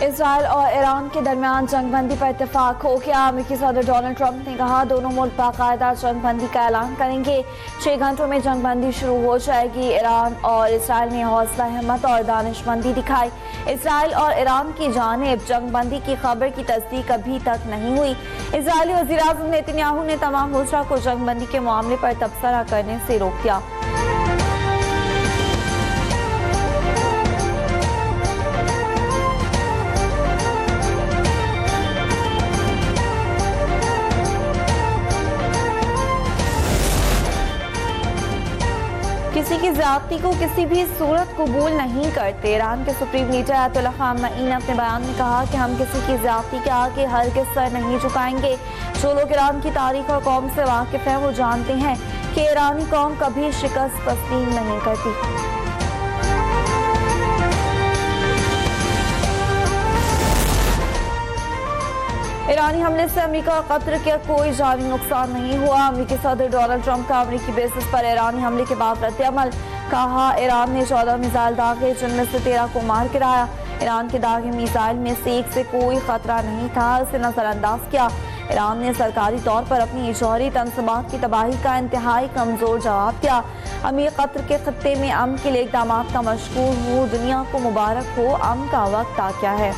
Israel और Iran के दरमियान जंगबंदी पर इत्तेफाक हो गया। अमेरिकी सदर डोनाल्ड ट्रंप ने कहा दोनों मुल्क बाकायदा जंगबंदी का ऐलान करेंगे। 6 घंटों में जंगबंदी शुरू हो जाएगी। ईरान और इसराइल ने हौसला हिम्मत और दानिशमंदी दिखाई। इसराइल और ईरान की जानिब जंगबंदी की खबर की तस्दीक अभी तक नहीं हुई। इजरायली वज़ीर-ए-आज़म नेतन्याहू ने तमाम मुल्ज़ा को जंगबंदी के मामले पर तबसरा करने से रोक दिया। किसी की ज़्यादती को किसी भी सूरत कबूल नहीं करते। ईरान के सुप्रीम लीडर अयतुल्ला ख़ामनेई ने अपने बयान में कहा कि हम किसी की ज़्यादती के आगे हरगिज़ सर नहीं झुकाएंगे। जो लोग ईरान की तारीख और कौम से वाकिफ़ हैं वो जानते हैं कि ईरानी कौम कभी शिकस्त तस्लीम नहीं करती। ईरानी हमले से अमेरिका और कतर के कोई जानी नुकसान नहीं हुआ। अमेरिकी सदर डोनाल्ड ट्रंप का अमेरिकी बेसिस पर ईरानी हमले के बाद रद्द-ए-अमल। कहा ईरान ने 14 मिसाइल दागे जिनमें से 13 को मार गिराया। ईरान के दागे मिसाइल में से एक से कोई खतरा नहीं था, इसे नजरअंदाज किया। ईरान ने सरकारी तौर पर अपनी जौहरी तंज़ीमात की तबाही का इंतहाई कमजोर जवाब दिया। अमीर कतर के खत्ते में अमन के लिए इक़दाम का मशकूर हूँ। दुनिया को मुबारक हो, अमन का वक्त आ गया है।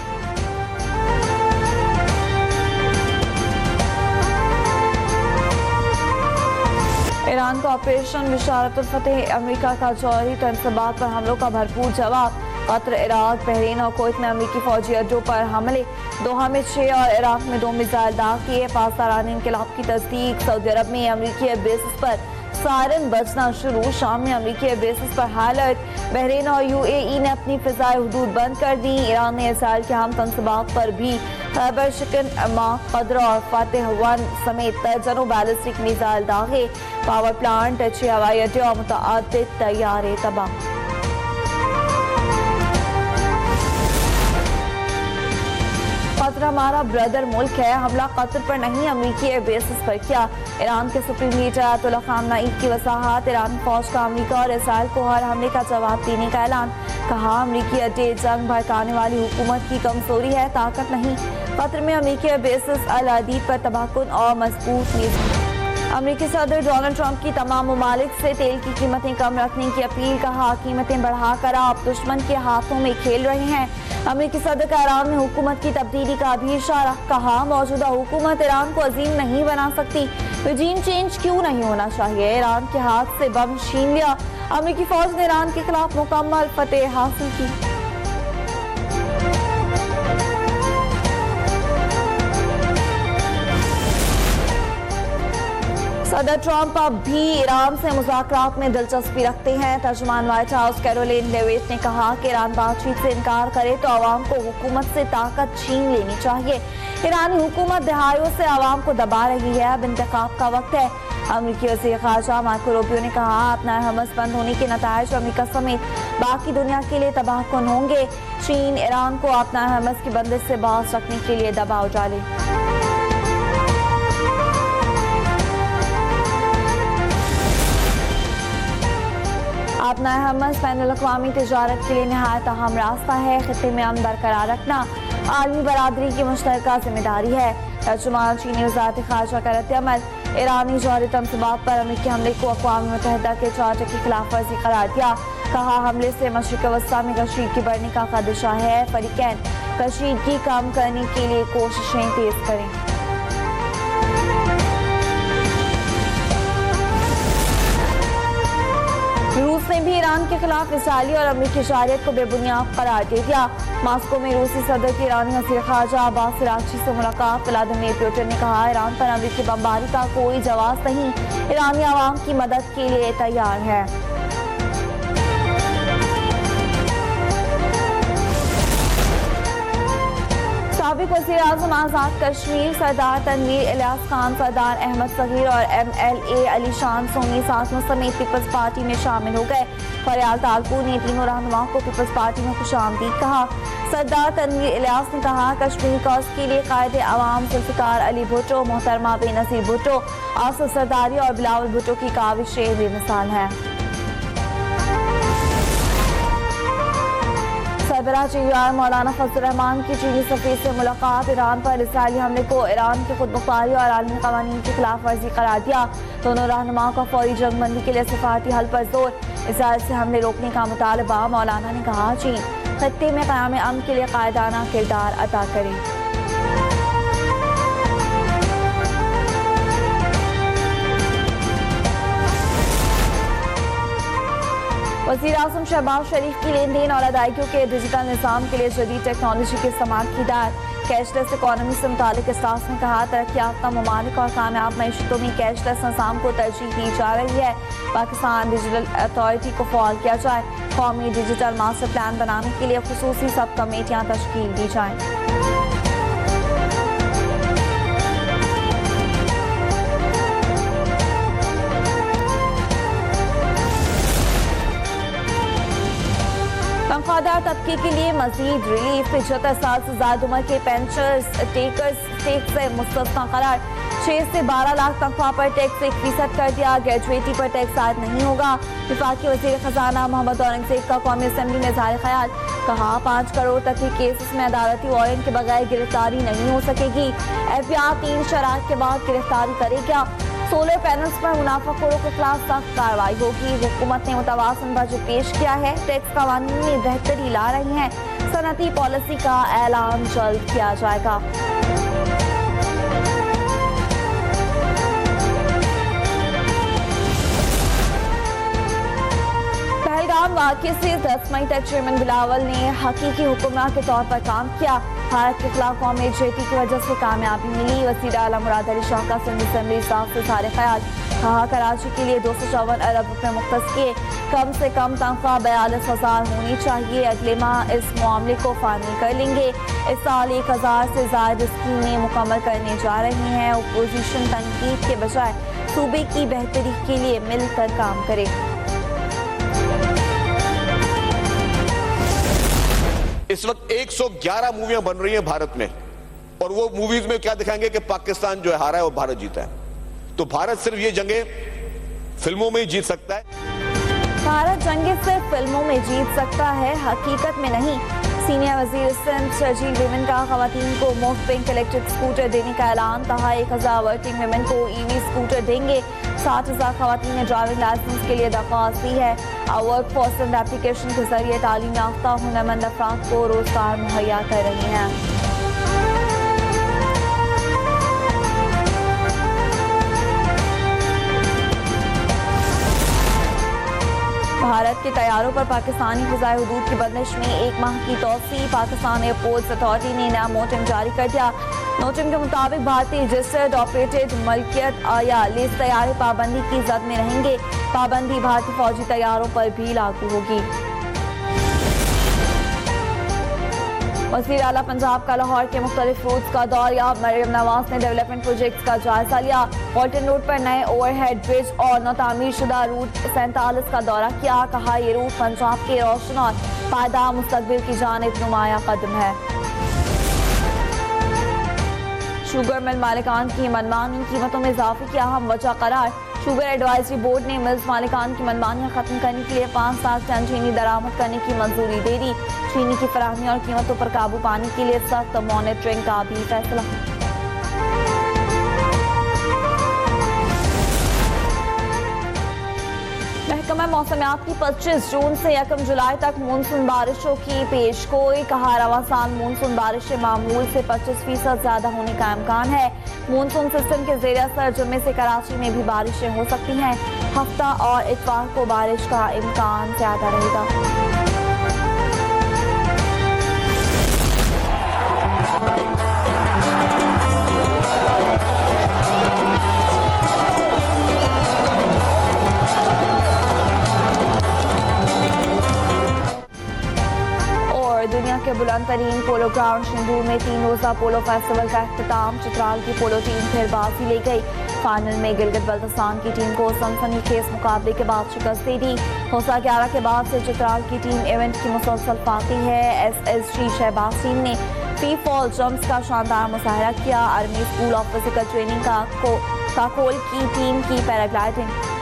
ईरान को ऑपरेशन बिशारतुल फतेह, अमेरिका का जौहरी तंज़ीमात पर हमलों का भरपूर जवाब। कतर, इराक, बहरीन और कुवैत में अमेरिकी फौजी अड्डों पर हमले। दोहा में 6 और इराक में 2 मिसाइल दाग किए। पाकिस्तानी इनकलाब की तस्दीक। सऊदी अरब में अमेरिकी बेसिस पर सायरन बजना शुरू। शाम में अमेरिकी बेसिस पर हाई अलर्ट। बहरीन और UAE ने अपनी फिजाई हुदूद बंद कर दी। ईरान ने इसराइल के हम तंज़ीमात पर भी खैबर शिकन, कदर और फातेह 1 समेत दर्जनों बैलिस्टिक मिसाइल दागे। पावर प्लांट, 6 हवाई अड्डे और मुतअद्दिद तैयारे तबाह। कतर हमारा ब्रदर मुल्क है, हमला कतर पर नहीं अमेरिकी बेसिस पर किया। ईरान के सुप्रीम लीडर अयतुल्ला ख़ामनेई की वसाहत। ईरान फौज का अमेरिका और इसराइल को हर हमले का जवाब देने का ऐलान। कहा अमेरिकी अड्डे जंग भड़काने वाली हुकूमत की कमजोरी है, ताकत नहीं। कतर में अमेरिकी बेसिस अल अदीद पर तबाहकुन और मजबूत नीति। अमेरिकी सदर डोनाल्ड ट्रंप की तमाम ममालिक से तेल की कीमतें कम रखने की अपील। कहा कीमतें बढ़ाकर आप दुश्मन के हाथों में खेल रहे हैं। अमेरिकी सदर का ईरान में हुकूमत की तब्दीली का भी इशारा। कहा मौजूदा हुकूमत ईरान को अजीम नहीं बना सकती। रिजीम चेंज क्यों नहीं होना चाहिए। ईरान के हाथ से बम छीन लिया। अमेरिकी फौज ने ईरान के खिलाफ मुकम्मल फतेह हासिल की। सदर ट्रंप अब भी ईरान से मुज़ाकरात में दिलचस्पी रखते हैं। तर्जुमान व्हाइट हाउस कैरोलिन लेविट ने कहा कि ईरान बातचीत से इनकार करे तो आवाम को हुकूमत से ताकत छीन लेनी चाहिए। ईरानी हुकूमत दहाइयों से आवाम को दबा रही है, अब इंतखाब का वक्त है। अमेरिकी वज़ीर ख़ारजा मार्को रूबियो ने कहा अपना हमस बंद होने के नताइज अमेरिका समेत बाकी दुनिया के लिए तबाहकुन होंगे। चीन ईरान को अपना हमस की बंदिश से बाहर रखने के लिए दबाव डाले। अपना हमस बैनुल-अक़वामी तिजारत के लिए नहायत अहम रास्ता है। खित्ते में अमन बरकरार रखना आलमी बरादरी की मुश्तरका जिम्मेदारी है। तर्जुमान चीनी वज़ारत ख़ारजा का रद्द-ए-अमल। ईरानी जौहरी तंज़ीमात पर अमेरिकी हमले को अक़वाम मुत्तहिदा के चार्टर की खिलाफ वर्जी करार दिया। कहा हमले से मशरिक़ वस्ता में कशीदगी बढ़ने का खदशा है। फ़रीक़ैन कशीदगी कम करने के लिए कोशिशें तेज़ करें। रूस ने भी ईरान के खिलाफ इसराइली और अमेरिकी शहरियत को बेबुनियाद करार दे दिया। मास्को में रूसी सदर की ईरानी वज़ीर ख़ारजा अब्बास अराग़ची से मुलाकात। व्लादिमीर पुतिन ने कहा ईरान पर अमेरिकी बमबारी का कोई जवाब नहीं, ईरानी आवाम की मदद के लिए तैयार है। साबिक़ वज़ीर-ए-आज़म आज़ाद कश्मीर सरदार तनवीर इलियास खान, सरदार अहमद सगीर और MLA अली शान सोनी साथियों समेत पीपल्स पार्टी में शामिल हो गए। फरियाल तालपुर ने तीनों रहनुमाओं को पीपल्स पार्टी में खुशामदीद कहा। सरदार तनवीर इलियास ने कहा कश्मीर कौस के लिए कायद अवाम जुल्फ़िकार अली भुट्टो, मोहतरमा बेनज़ीर भुट्टो, आसिफ सरदारी और बिलावल भुट्टो की काविशें बेमिसाल हैं। सरबराह चीफ मौलाना फजल रहमान की चीनी सफीर से मुलाकात। ईरान पर इसराइली हमले को ईरान की खुदमुख्तारी और आलमी कवानीन की खिलाफ वर्जी करार दिया। दोनों रहनुमाओं का फौरी जंगबंदी के लिए सिफारती हल पर जोर। इसराइल से हमले रोकने का मुतालबा। मौलाना ने कहा चीन खत्ते में क़याम अमन के लिए कायदाना किरदार अदा करे। वज़ीर आज़म शहबाज शरीफ की लेन देन और अदायगियों के डिजिटल निज़ाम के लिए जदीद टेक्नोलॉजी के इस्तेमाल की हिदायत। कैशलेस इकॉनमी से मुतालिक इजलास में कहा तरक्की याफ्ता ममालिक और कामयाब मईशतों में कैशलेस निज़ाम को तरजीह दी जा रही है। पाकिस्तान डिजिटल अथॉरिटी को फ़ाल किया जाए। कौमी डिजिटल मास्टर प्लान बनाने के लिए खुसूसी सब कमेटियाँ तश्कील दी जाएँ। तनख्वाहदार तबके के लिए मजीद रिलीफ। 75 साल से ज्यादा उम्र के पेंशनर्स टेकर्स टैक्स से मुस्तस्ना करार। 6 से 12 लाख तनख्वाह पर टैक्स 1% कर दिया। ग्रेजुएटी पर टैक्स आयद नहीं होगा। वफाकी वज़ीर खजाना मोहम्मद औरंगजेब का कौमी असम्बली में इज़हार ख्याल। कहा 5 करोड़ तक के केसेस में अदालती वारंट के बगैर गिरफ्तारी नहीं हो सकेगी। FBI 3 शराइत के बाद गिरफ्तारी करेगा। सोलर पैनल्स पर मुनाफाखोरों के खिलाफ सख्त कार्रवाई होगी। हुकूमत ने मुतवाज़िन बजट पेश किया है। टैक्स कानून में बेहतरी ला रही है। सनती पॉलिसी का ऐलान जल्द किया जाएगा। पहलगाम वाक़े से 10 मई तक चेयरमैन बिलावल ने हकीकी हुक्मरान के तौर पर काम किया। भारत के खिलाफ कौमी एकजुहती की वजह से कामयाबी मिली। वज़ीर आला मुराद अली शाह का सिंध असम्बली साफ से सारे ख्याल। कहा कराची के लिए 254 अरब रुपए मुख्तस किए। कम से कम तनख्वाह 42,000 होनी चाहिए। अगले माह इस मामले को फाइनल कर लेंगे। इस साल 1000 से ज्यादा स्कीमें मुकम्मल करने जा रही हैं। अपोजिशन तनकीद के बजाय सूबे की बेहतरी के लिए मिलकर काम करे। इस वक्त 111 मूवियां बन रही हैं भारत में, और वो मूवीज में क्या दिखाएंगे कि पाकिस्तान जो है हारा है और भारत जीता है। तो भारत सिर्फ ये जंगे फिल्मों में ही जीत सकता है। भारत जंगे सिर्फ फिल्मों में जीत सकता है, हकीकत में नहीं। सीनियर वजीर सिंध शर्जील विमेन का खवातीन को मुफ्त पिंक इलेक्ट्रिक स्कूटर देने का ऐलान। कहा 1000 वर्किंग विमेन को EV स्कूटर देंगे। 60,000 खवातीन ने ड्राइविंग लाइसेंस के लिए दरख्वास्त दी है। वर्क फोर्स एप्लीकेशन के जरिए तालीम याफ्ता हुनरमंद अफराद को रोजगार मुहैया कर रही हैं। भारत के तैयारों पर पाकिस्तानी फ़िज़ाई हुदूद की बंदिश में 1 माह की तौसी। पाकिस्तान एयरपोर्ट्स अथॉरिटी ने नया मोटम जारी कर दिया। नोटिम के मुताबिक भारतीय रजिस्टर्ड ऑपरेटेड मलकियत या लीज तैयारे पाबंदी की जद में रहेंगे। पाबंदी भारतीय फौजी तैयारों पर भी लागू होगी। वज़ीर आला पंजाब का लाहौर के मुख्तलिफ रूट्स का दौरा। मरियम नवाज ने डेवलपमेंट प्रोजेक्ट्स का जायजा लिया। वॉल्टन रोड पर नए ओवरहेड ब्रिज और नतामीर शुदा रूट 47 का दौरा किया। कहा ये रूट पंजाब के रोशन और पायदार मुस्तकबिल की जानिब नुमाया कदम है। शुगर मिल मालिकान की मनमानी कीमतों में इजाफे की अहम वजह करार। शुगर एडवाइजरी बोर्ड ने मिल्स मालिकान की मनमानियां खत्म करने के लिए 5 लाख टन चीनी दरामद करने की मंजूरी दे दी। चीनी की फराहमी और कीमतों पर काबू पाने के लिए सख्त मॉनिटरिंग का भी फैसला। महकमा मौसमियात की 25 जून से 1 जुलाई तक मानसून बारिशों की पेशगोई। कहा रवा साल मानसून बारिशें मामूल से 25% ज्यादा होने का इम्कान है। मानसून सिस्टम के ज़ेर असर जुम्मे से कराची में भी बारिशें हो सकती हैं। हफ्ता और इतवार को बारिश का इम्कान ज्यादा रहेगा। दुनिया के बुलंद तरीन पोलो ग्राउंड सिंदूर में 3 रोजा पोलो फेस्टिवल का अख्तिताम। चित्राल की पोलो टीम फिर बाजी ले गई। फाइनल में गिलगित बल्तिस्तान की टीम को सनसनीखेज मुकाबले के बाद शिकस्त दे दी। हौसला 11 के बाद से चित्राल की टीम इवेंट की मुसलसल फाती है। SSG शहबाज टीम ने फ्री फॉल जंप्स का शानदार मुजाहरा किया। Army school of physical training का कोल की टीम की पैराग्लाइडिंग।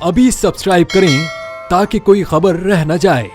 अभी सब्सक्राइब करें ताकि कोई खबर रह न जाए।